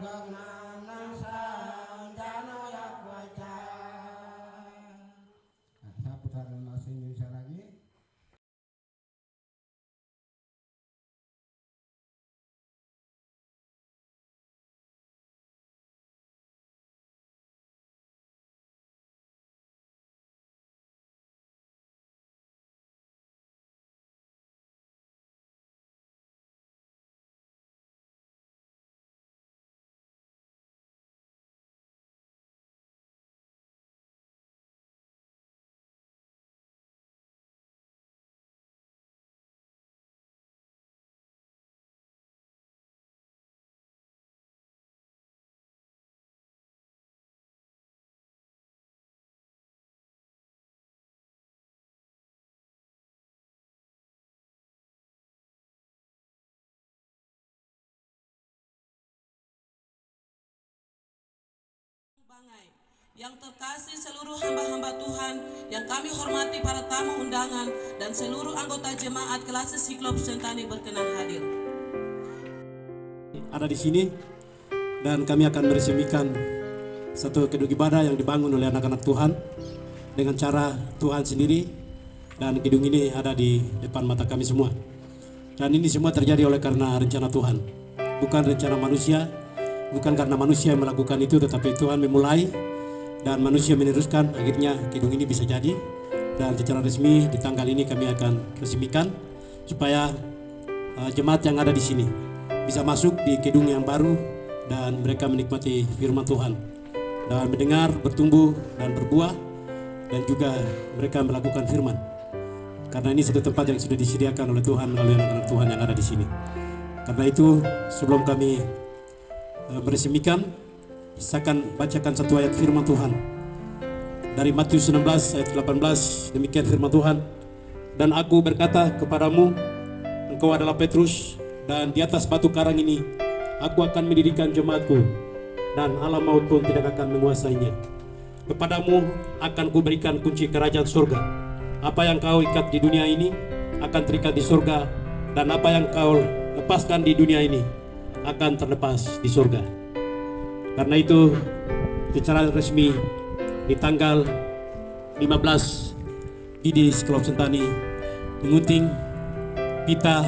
Saya putaran bahasa Indonesia lagi. Yang terkasih seluruh hamba-hamba Tuhan yang kami hormati, para tamu undangan dan seluruh anggota jemaat Kelase Siklops Sentani berkenan hadir. Ada di sini dan kami akan meresmikan satu gedung ibadah yang dibangun oleh anak-anak Tuhan dengan cara Tuhan sendiri, dan gedung ini ada di depan mata kami semua. Dan ini semua terjadi oleh karena rencana Tuhan, bukan rencana manusia, bukan karena manusia yang melakukan itu, tetapi Tuhan memulai dan manusia meneruskan. Akhirnya gedung ini bisa jadi, dan secara resmi di tanggal ini kami akan resmikan supaya jemaat yang ada di sini bisa masuk di gedung yang baru dan mereka menikmati firman Tuhan dan mendengar, bertumbuh dan berbuah, dan juga mereka melakukan firman. Karena ini satu tempat yang sudah disediakan oleh Tuhan melalui anak-anak Tuhan yang ada di sini. Karena itu sebelum kami meresmikan, saya akan bacakan satu ayat firman Tuhan dari Matius 16 ayat 18. Demikian firman Tuhan. Dan aku berkata kepadamu, engkau adalah Petrus, dan di atas batu karang ini aku akan mendirikan jemaatku, dan alam maut pun tidak akan menguasainya. Kepadamu akan kuberikan kunci kerajaan surga. Apa yang kau ikat di dunia ini akan terikat di surga, dan apa yang kau lepaskan di dunia ini akan terlepas di surga. Karena itu secara resmi di tanggal 15 di Siklops Sentani mengunting pita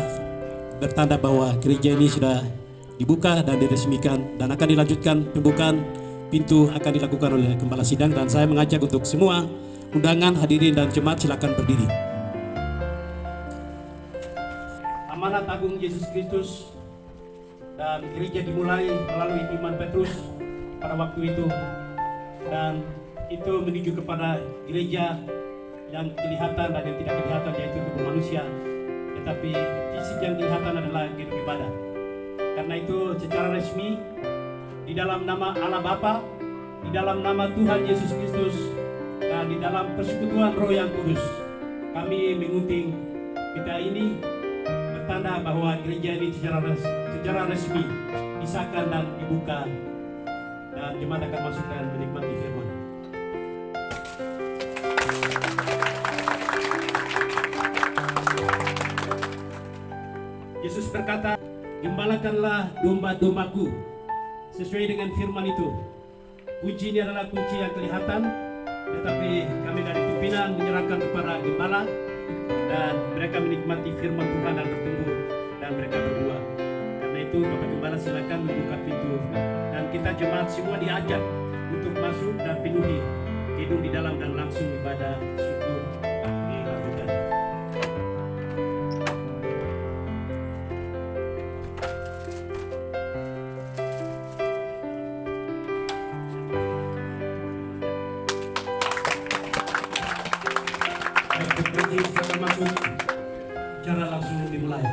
bertanda bahwa gereja ini sudah dibuka dan diresmikan, dan akan dilanjutkan pembukaan pintu akan dilakukan oleh Gembala Sidang. Dan saya mengajak untuk semua undangan, hadirin dan jemaat silakan berdiri. Amanat agung Yesus Kristus, dan gereja dimulai melalui iman Petrus pada waktu itu, dan itu menuju kepada gereja yang kelihatan dan yang tidak kelihatan, yaitu tubuh manusia, tetapi fisik yang kelihatan adalah gedung ibadah. Karena itu secara resmi di dalam nama Allah Bapa, di dalam nama Tuhan Yesus Kristus, dan di dalam persekutuan Roh yang Kudus, kami mengunting pita ini bertanda bahwa gereja ini secara resmi disahkan dan dibuka, dan jemaat akan masuk dan menikmati firman. Yesus berkata, gembalakanlah domba-dombaku sesuai dengan firman itu. Kunci ini adalah kunci yang kelihatan, tetapi kami dari pimpinan menyerahkan kepada gembala, dan mereka menikmati firman Tuhan dan bertumbuh dan mereka berbuah. Karena itu Bapak Gembala silakan membuka pintu, dan kita jemaat semua diajak untuk masuk dan penuhi gedung di dalam dan langsung ibadah syukur dilakukan. Baik, kita masuk secara langsung dimulai.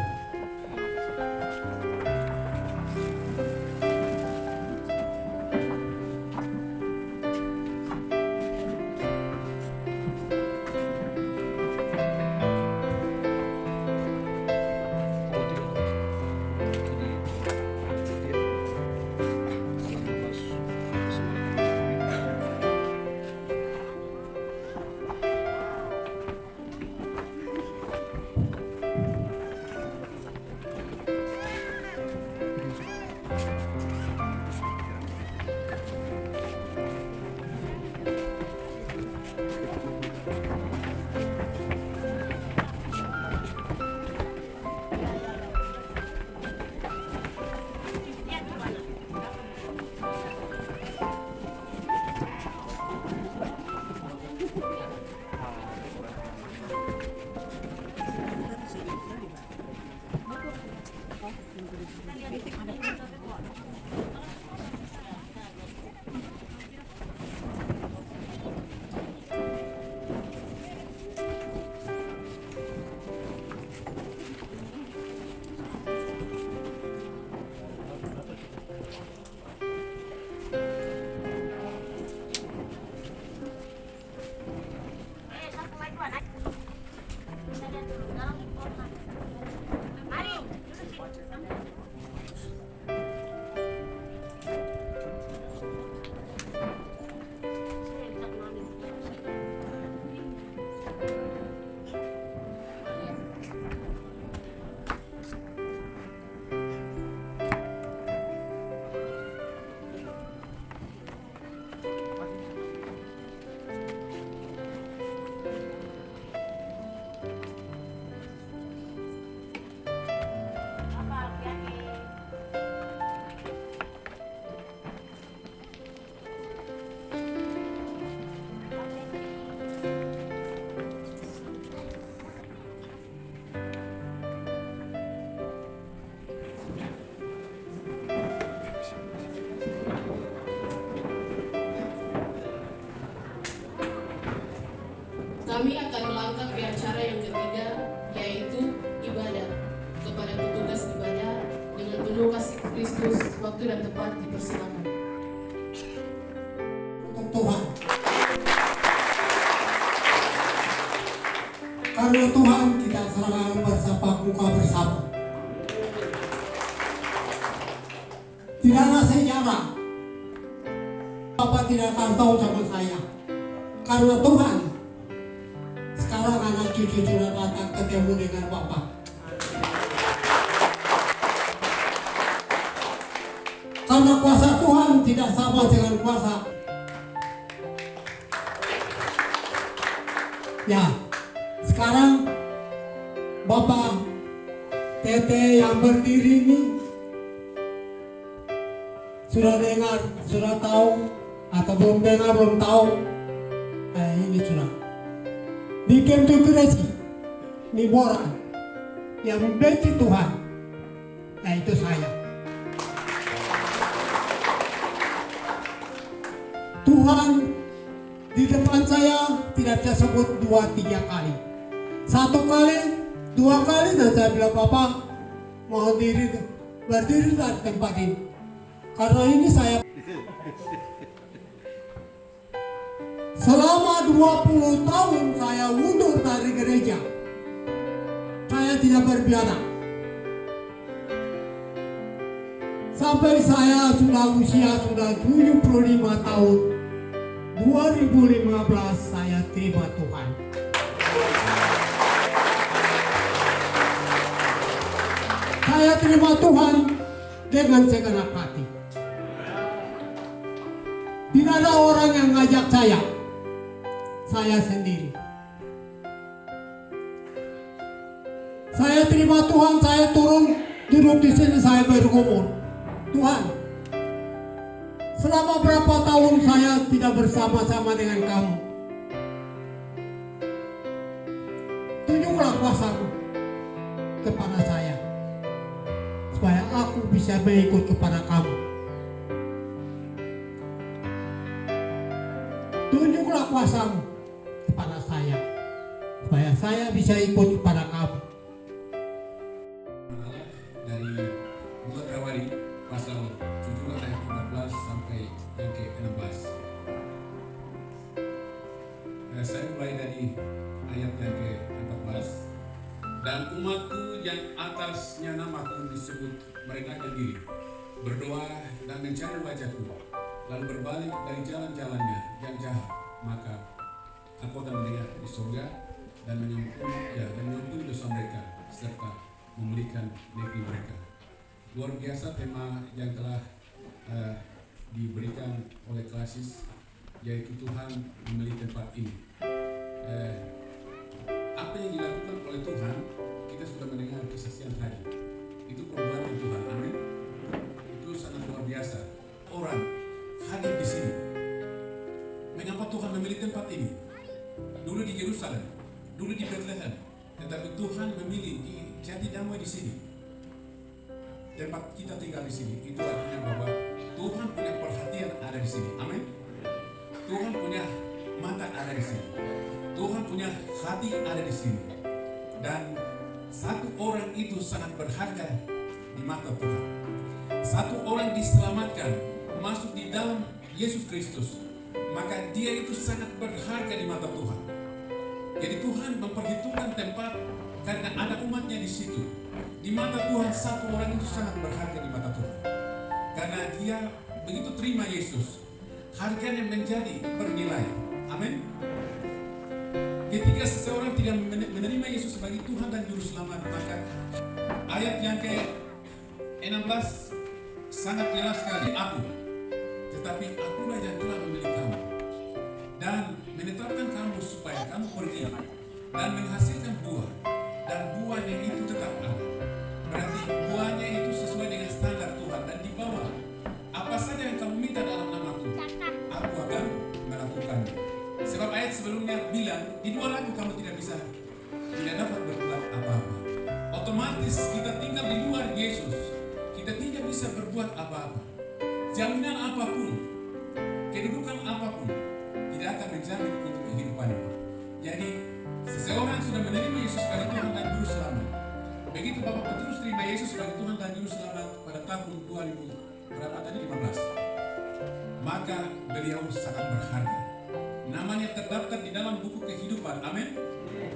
Kami akan melangkah ke acara yang ketiga, yaitu ibadah. Kepada petugas ibadah dengan penuh kasih Kristus, waktu dan tempat dipersilakan. Untuk Tuhan. Karena Tuhan kita serang bersama muka bersama. Tidaklah sejarah. Bapak tidak akan tahu sama saya. Karena Tuhan, sekarang anak cucu sudah datang ketemu dengan Bapak. Karena kuasa Tuhan tidak sama dengan kuasa. Ya, sekarang Bapak Tete yang berdiri ini sudah dengar, sudah tahu, atau belum dengar, belum tahu. Ini sudah. Di Kemtu Gresi, ini orang yang membenci Tuhan. Nah itu saya. Tuhan di depan saya tidak bisa sebut 2-3 kali. 1 kali, 2 kali dan saya bilang, Bapak mohon berdiri dari tempat ini. Karena ini saya selama 20 tahun saya mundur dari gereja. Saya tidak berbiara. Sampai saya sudah usia 75 tahun. 2015 saya terima Tuhan. Saya terima Tuhan dengan segenap hati. Tidak ada orang yang ngajak saya sendiri. Saya terima Tuhan, saya turun duduk di sini, saya bergumul. Tuhan, selama berapa tahun saya tidak bersama-sama dengan kamu. Tunjuklah kuasa-Mu kepada saya, supaya aku bisa mengikut kepada kamu. Tunjuklah kuasa-Mu kepada saya, supaya saya bisa ikut kepada kamu. Dari 2 Tawari pasal 7 ayat 14 sampai yang ke-16. Saya mulai dari ayat yang ke-14. Dan umatku yang atasnya namaku disebut merendahkan diri, berdoa dan mencari wajahku, lalu berbalik dari jalan-jalannya yang jahat, maka aku akan mendengar di surga dan mengampuni dosa mereka serta memulihkan negeri mereka. Luar biasa tema yang telah diberikan oleh Klasis, yaitu Tuhan memilih tempat ini. Apa yang dilakukan oleh Tuhan, kita sudah mendengar kesaksian tadi. Itu perbuatan Tuhan, amin. Itu sangat luar biasa. Orang hadir di sini. Mengapa Tuhan memilih tempat ini? Dulu di Yerusalem, dulu di Bethlehem, tetapi Tuhan memilih di Jatidamai di sini. Tempat kita tinggal di sini, itu artinya bahwa Tuhan punya perhatian ada di sini, amin. Tuhan punya mata ada di sini. Tuhan punya hati ada di sini. Dan satu orang itu sangat berharga di mata Tuhan. Satu orang diselamatkan, masuk di dalam Yesus Kristus, maka dia itu sangat berharga di mata Tuhan. Jadi Tuhan memperhitungkan tempat karena ada umatnya di situ. Di mata Tuhan satu orang itu sangat berharga di mata Tuhan. Karena dia begitu terima Yesus, harganya menjadi bernilai. Amin. Ketika seseorang tidak menerima Yesus sebagai Tuhan dan Juru Selamat, maka ayat yang ke-16 sangat jelas sekali. Tetapi akulah yang telah memilih kamu dan menetapkan kamu supaya kamu pergi dan menghasilkan buah, dan buahnya itu tetap ada. Berarti buahnya itu sesuai dengan standar Tuhan dan di bawah apa saja yang kamu minta dalam namaku, aku akan melakukannya. Sebab ayat sebelumnya bilang, di luar aku kamu tidak dapat berbuat apa-apa. Otomatis kita tinggal di luar Yesus, kita tidak bisa berbuat apa-apa. Jaminan apapun, kedudukan apapun tidak akan menjamin untuk kehidupan ini. Jadi Seorang sudah menerima Yesus sebagai Tuhan dan Juru Selamat. Begitu Bapak Petrus terima Yesus sebagai Tuhan dan Juru Selamat pada tahun 2015, maka beliau sangat berharga. Namanya terdaftar di dalam buku kehidupan, amin.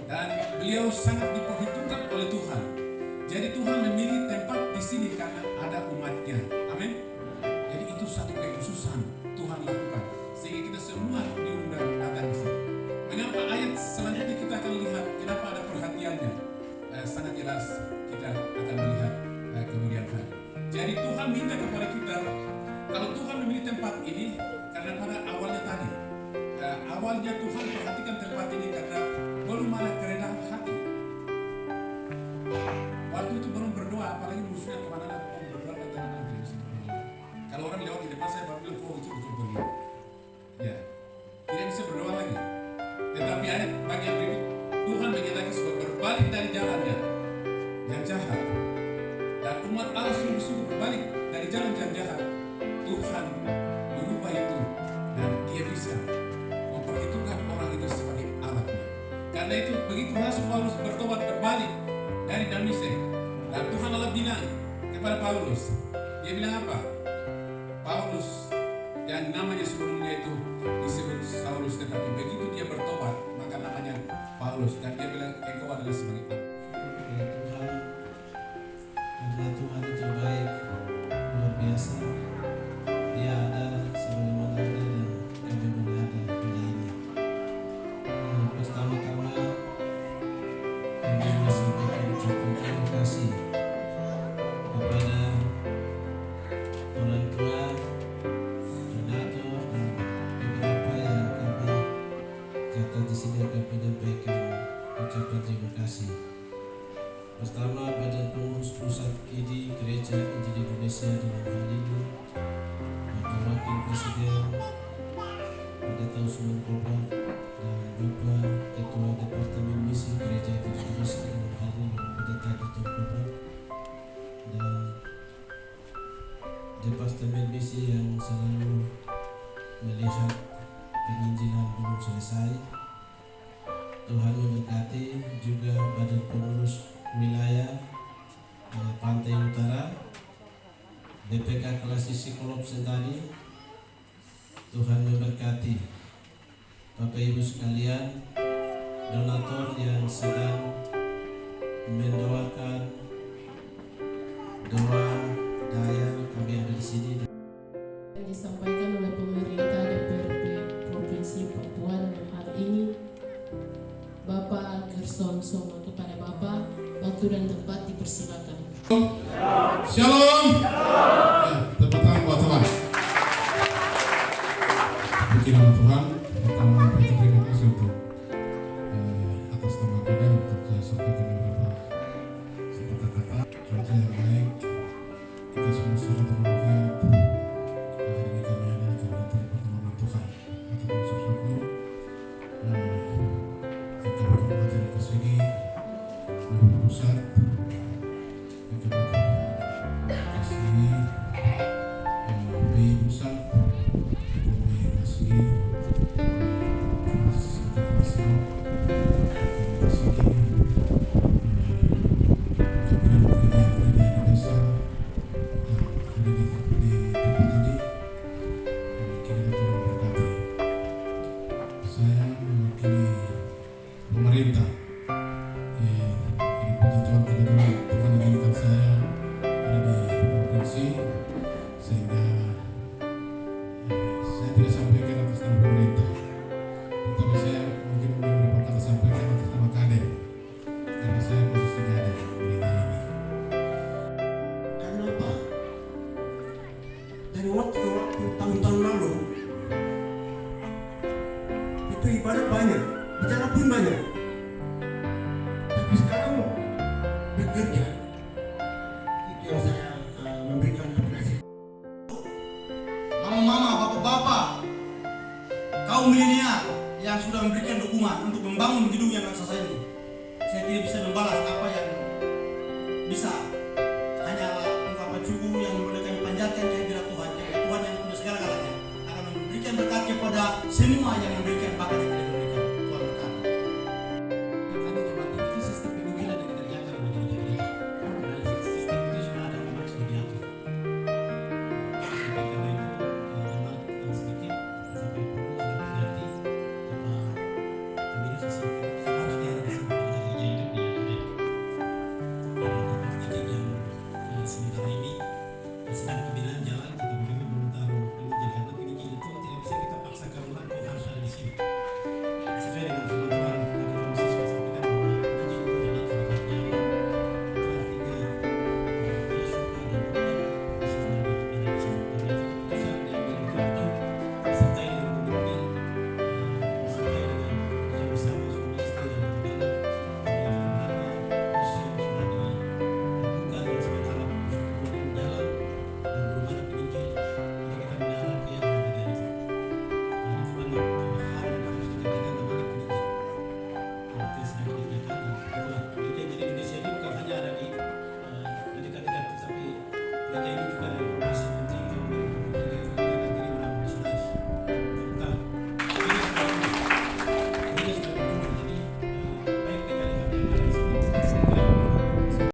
Dan beliau sangat diperhitungkan oleh Tuhan. Jadi Tuhan memilih tempat di sini karena ada umatnya, amin. Jadi itu satu kekhususan Tuhan lakukan sehingga kita semua diundang datang di sini. Mengapa ayat selanjutnya kita akan lihat kenapa ada perhatiannya? Sangat jelas kita akan melihat kemudian hari. Jadi Tuhan minta kepada kita, kalau Tuhan memilih tempat ini karena pada awalnya tadi, awalnya Tuhan perhatikan tempat ini karena belum ada kerendahan hati. Waktu itu belum berdoa, apalagi musuhnya kemana-mana berdoa katakan kalau orang lewat di depan saya baru bilang, oh itu betul betul. Ya, tidak bisa berdoa lagi. Tetapi ayat bagian berikut Tuhan mengendaki supaya berbalik dari jalannya yang jahat, dan umat Allah sungguh-sungguh berbalik dari jalan yang jahat. Tuhan mengubah itu dan dia bisa memperhitungkan orang itu sebagai alatnya. Karena itu begitu Rasul Paulus bertobat berbalik dari Damsyik, dan Tuhan Allah bilang kepada Paulus, dia bilang apa? Paulus yang namanya sebelumnya itu disebut Saulus, tetapi begitu dia bertobat maka namanya Paulus, dan dia bilang engkau adalah sebagai Tuhan, karena Tuhan itu baik, luar biasa. Dia ada sebagaimana ada dan kami boleh ada hari ini. Pertama-tama kami ingin sampaikan ucapan terima kasih kepada orang tua, donatur, dan beberapa yang kami catat di sini akan menyampaikan ucapan terima kasih. Pertama, Badan Pengurus Pusat KIDI Gereja Injil Indonesia dalam hal ini Bapak Wakil Presiden pada tahun 94 dan Bapak Ketua Departemen Misi Gereja Injil Indonesia dalam hal ini Bapak Pendeta Dr. Kobar, dan Departemen Misi yang selalu melihat penginjilan belum selesai. Tuhan memberkati juga Badan Pengurus Wilayah Pantai Utara, BPK Kelas Siklop Sentani. Tuhan memberkati Bapak Ibu sekalian, donatur yang sedang mendoakan doa daya kami ada di sini. Yang disampaikan oleh pemerintah DPRD Provinsi Papua dalam hal ini Bapak Gerson Sono. Kepada Bapak, waktu dan tempat dipersilakan. Shalom. Ya, tepuk tangan buat Tuhan. Puji nama Tuhan. Pertama kita terima kasih untuk atas nama kita untuk saya sampaikan beberapa kata-kata cuaca yang baik. Kita semua sudah bermanfaat. Hari ini kami ada karena pertolongan Tuhan. Untuk bersyukur. Kita berkembang dari kesini pusat. Kita kasih pusat. Pemerintah, ini puji Tuhan kebetulan Tuhan mengirimkan saya ada di provinsi sehingga saya tidak sampaikan atas nama pemerintah, tetapi saya mungkin beberapa kata sampaikan atas nama kader karena saya posisinya ada di gereja ini. Karena apa? Dari waktu ke waktu, tahun-tahun lalu itu ibadah banyak, bicara pun banyak. Tapi sekarang bekerja, itu yang saya memberikan apresiasi. Mama-mama, bapak-bapak, kaum milenial yang sudah memberikan dukungan untuk membangun gedung yang raksasa ini, saya tidak bisa membalas apa yang bisa. Hanyalah ungkapan syukur yang boleh kami panjatkan kehadirat Tuhan, karena Tuhan yang punya segala-galanya akan memberikan berkat kepada semua yang memberikan bakat.